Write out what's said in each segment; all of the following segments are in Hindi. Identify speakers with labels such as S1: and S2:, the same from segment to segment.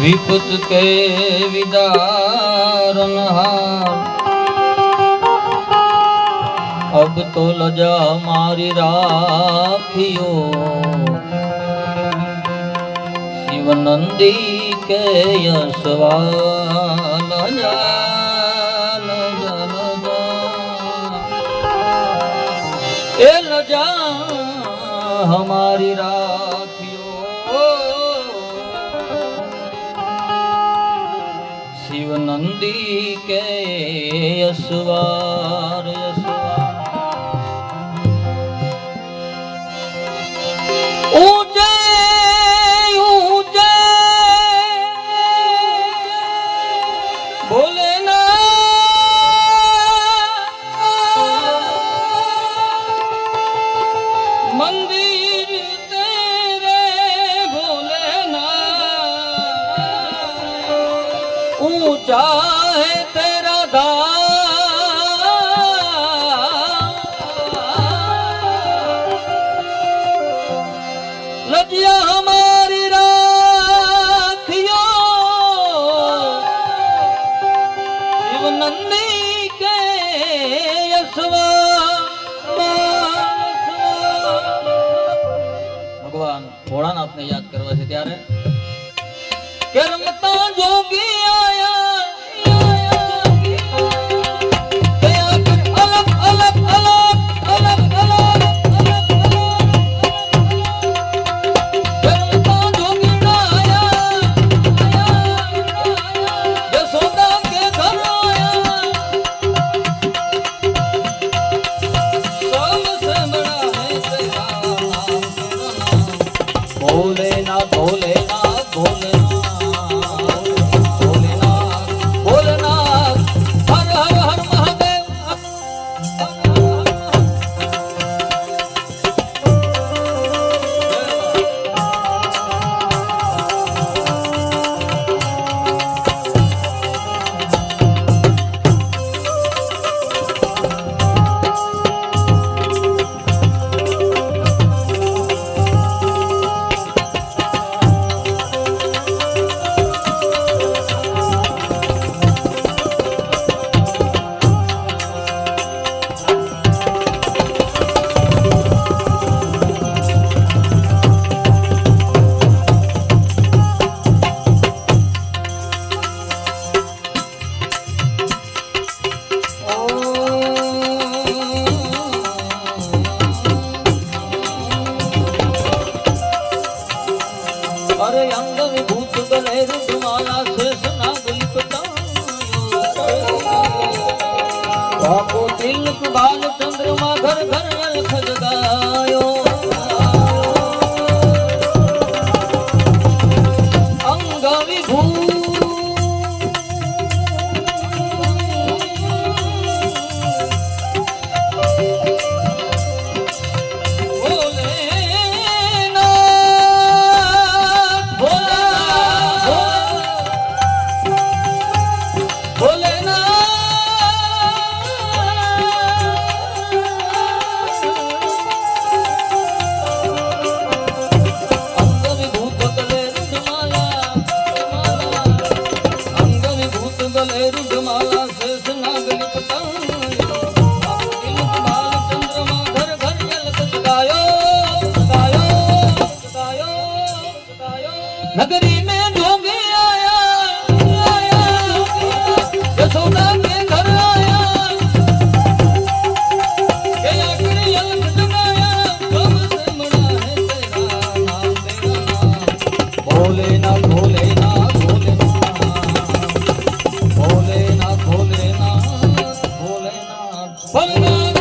S1: विपुत के विदारनहार अब तो लजा मारी राखियो शिवनंदी के यशवा लजा लजा लजा ए लजा हमारी राखियो शिवनंदी के यशवार यशवार ऊंचे ऊंचे बोले ना मंदिर तेरे भोले ना ऊंचा है तेरा धाम लजिया हमारी राखियो शिवनंदी के यशवा भगवान भोळानाथ ने याद करवा છે ત્યારે કે રમતા જોગી આયા भोलेनाथ भोलेनाथ भोलेनाथ भोलेनाथ भोलेनाथ हर हर हर महादेव अरे अंग विभूत गले रुद्रमाला शेष नाग लिपटा बाबू तिलक बाल चंद्रमा घर घर अलख जगायो अंग विभूत नगरी में ढोंगे आया आया यशोदा के घर आया के आखिर अलग जगाया सबसे बड़ा है तेरा नाम भोलेनाथ भोलेनाथ भोलेनाथ भोलेनाथ भोलेनाथ भोलेनाथ भोलेनाथ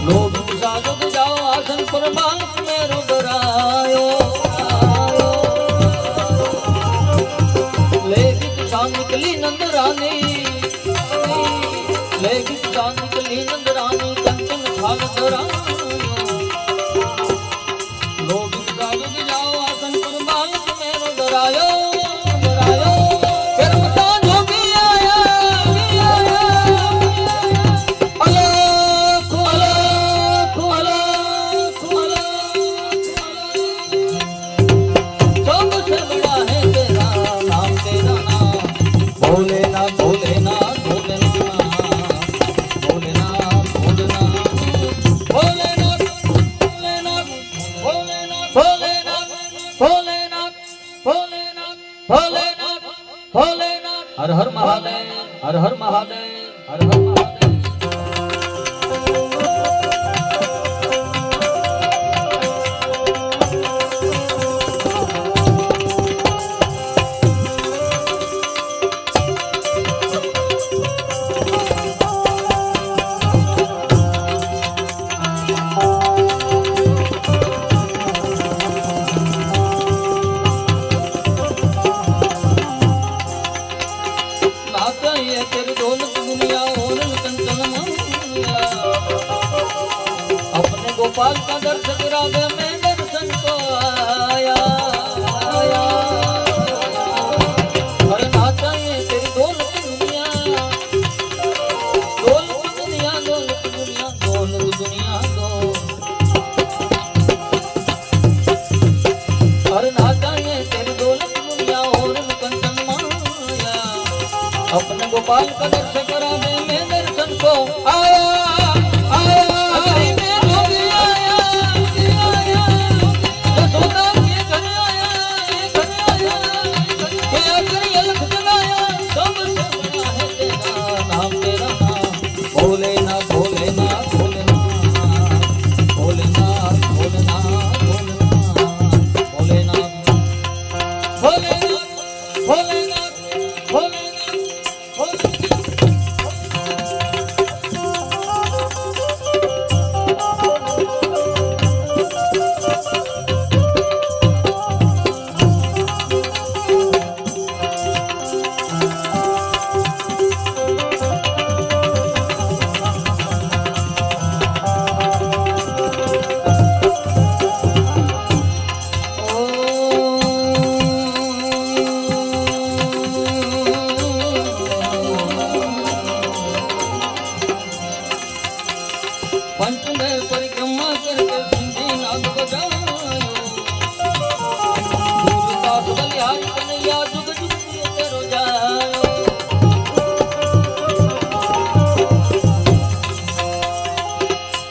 S1: लोभ सागत जाओ आसन पर बांस मेरो डरायो लेकिन सा निकली नंदरानी लेकिन सा निकली नंदरानी कंचन थाल डरायो लोभ सागत जाओ आसन पर बांस मेरो डरायो हर हर महादेव हर हर महादेव हर हर महादेव तेरी दौलत दुनिया और कंचन माया अपने गोपाल का दर्शन करा दे मैं दर्शन को आया अरे नाचा ये तेरी दौलत दुनिया दौलत दुनिया दौलत दुनिया दौलत दुनिया दो अरे नाचा ये तेरी दौलत दुनिया और कंचन माया अपने गोपाल का दर्शन करा दे मैं दर्शन को आया मैं जो भी आया यशोदा के घर आया के आकर अलख जगाया सबसे बड़ा है तेरा नाम भोलेनाथ भोलेनाथ भोलेनाथ भोलेनाथ भोलेनाथ भोलेनाथ भोलेनाथ भोलेनाथ भोलेनाथ पंचमेर परिक्रमा करके सिंधी नाद बजायो सूरदास बलिहारी कन्हैया जुग जुग तेरो जायो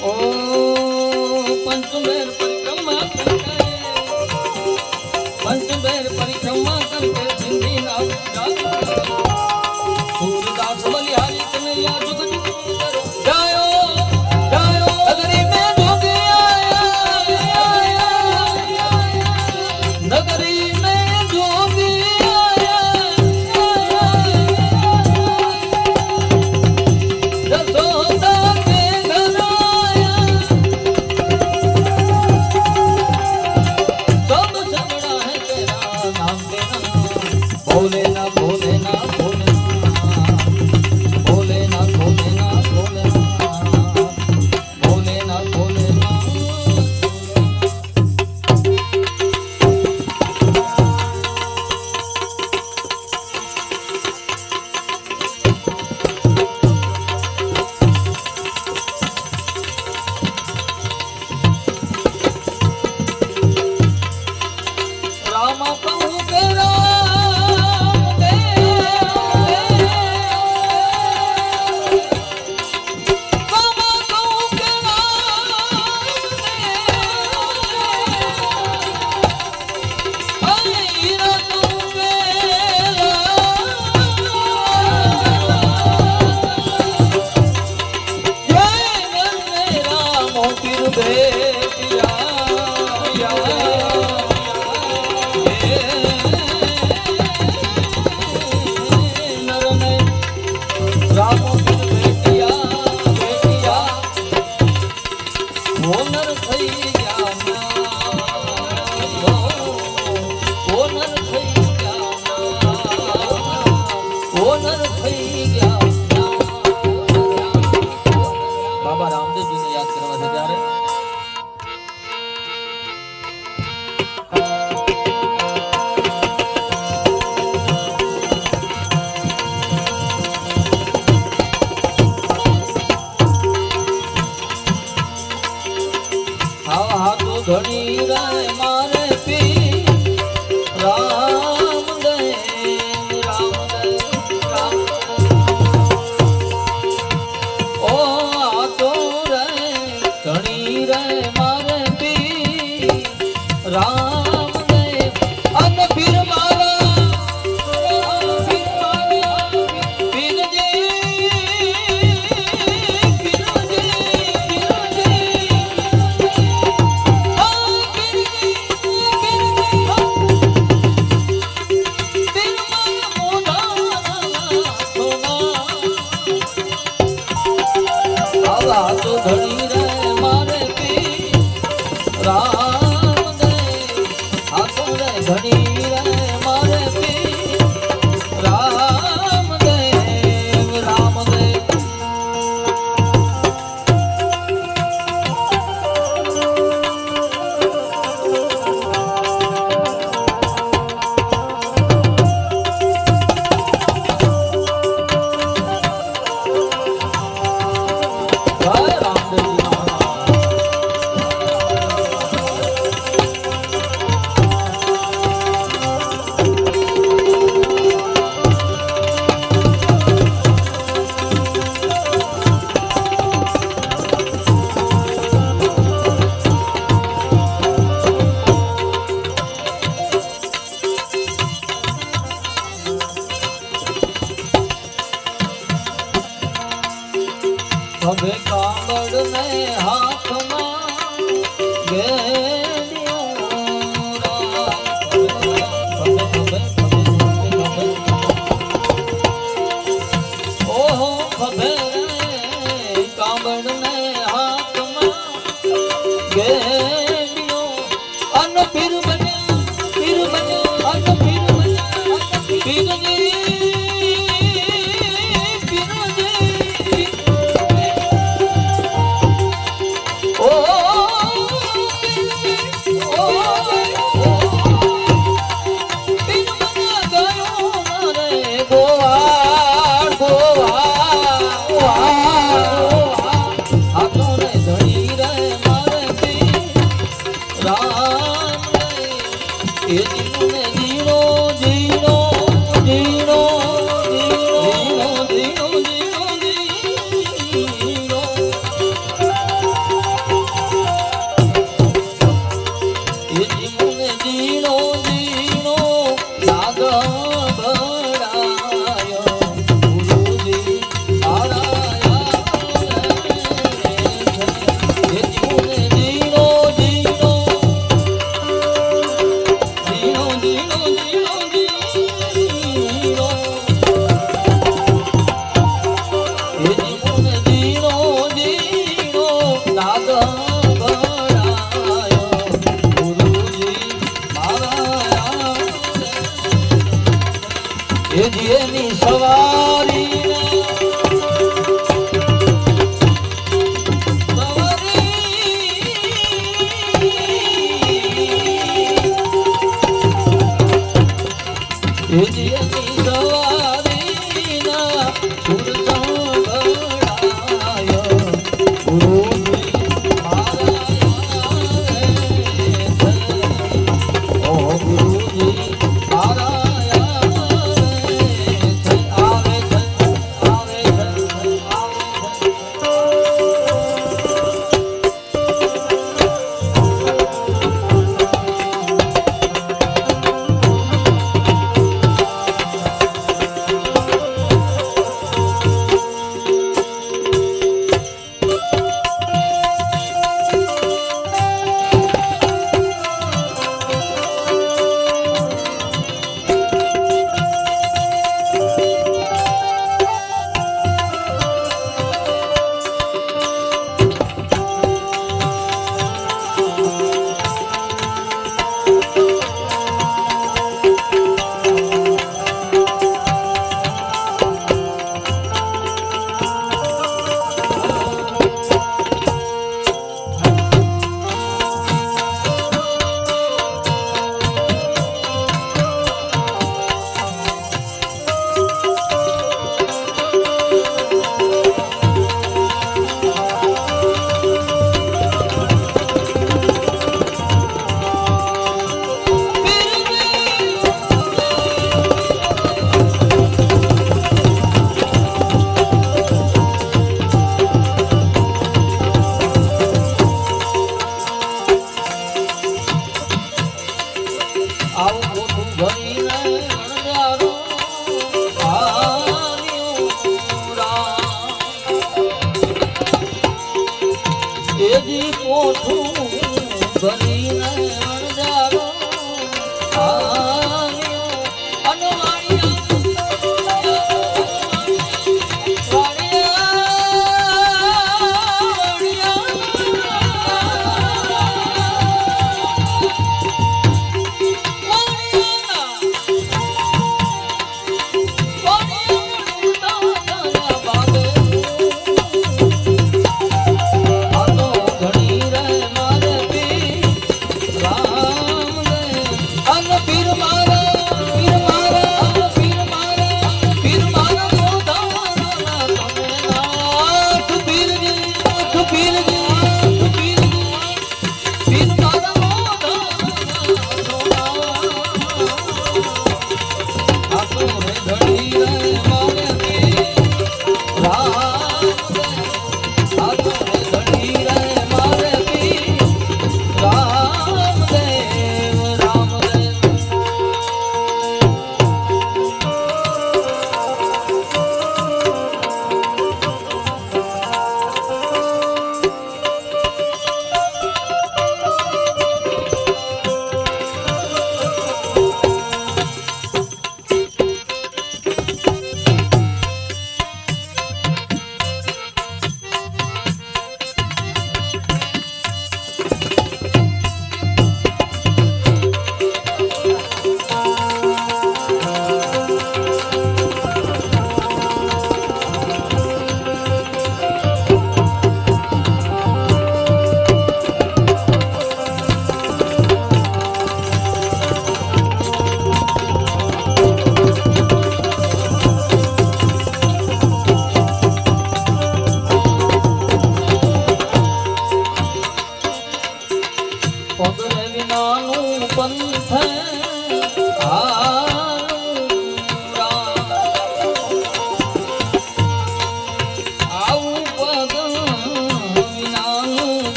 S1: ओ पंचमेर परिक्रमा करके सिंधी नाद बजायो सूरदास बलिहारी कन्हैया जुग जुग तेरो जायो नगरी में जोगी आया नगरी में जोगी आया यशोदा के घर आया सबसे बड़ा है तेरा नाम भोलेनाथ भोलेनाथ भोलेनाथ भोलेनाथ भोलेनाथ भोलेनाथ रामा कहूँ के राम दे रामा कहूँ के राम दे हीरा कहूँ के ये मेरा मोतिर बेटिया रामो નર થઈ ગયા ઓ નર થઈ ગયા ઓ નર થઈ ગયા બાબા રામદેવજીને યાદ કરવા છે ત્યારે ઘણી રે મારે પી રામ દે ઓ આ તો રે ઘણી રે મારે પી રામ દે અન પીર તો ઘણી રે મારે પી રામ દે હાથો રે ઘણી રે મારે પી રામ દે રામ દે હવે કાગળ ને હાથમાં ઓહો ખબે કાગળ ને હાથમાં ગેડિયો અન પીર બન્યા અન પીર બન્યા પીરજી એની સવારી એજી પોઠું ભરીને